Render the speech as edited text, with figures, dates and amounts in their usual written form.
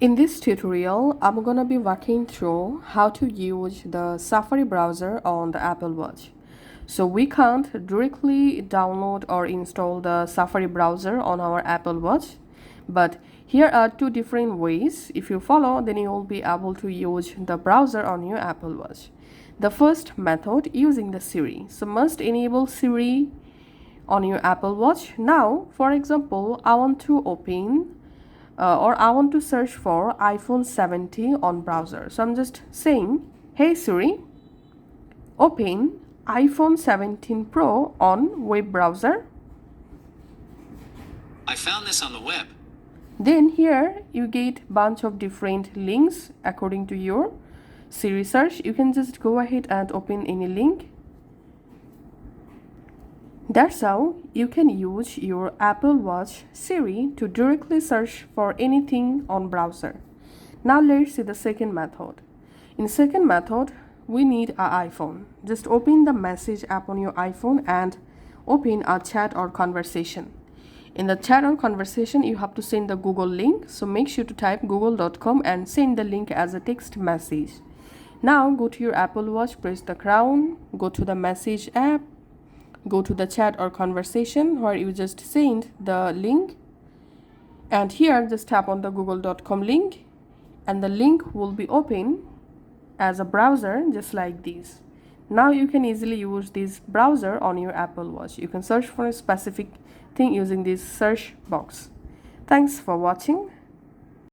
In this tutorial, I'm gonna be walking through how to use the Safari browser on the Apple Watch. So we can't directly download or install the Safari browser on our Apple Watch, but here are two different ways. If you follow, then you will be able to use the browser on your Apple Watch. The first method, using the Siri. So must enable Siri on your Apple Watch. Now, for example, I want to open or I want to search for iPhone 17 on browser. So I'm just saying, hey Siri, open iPhone 17 Pro on web browser. I found this on the web. Then here you get bunch of different links according to your Siri search. You can just go ahead and open any link. That's how you can use your Apple Watch Siri to directly search for anything on browser. Now let's see the second method. In second method, we need an iPhone. Just open the message app on your iPhone and open a chat or conversation. In the chat or conversation, you have to send the Google link. So make sure to type google.com and send the link as a text message. Now go to your Apple Watch, press the crown, go to the message app, go to the chat or conversation where you just send the link, and here just tap on the google.com link and the link will be open as a browser just like this. Now you can easily use this browser on your Apple Watch. You can search for a specific thing using this search box. Thanks for watching.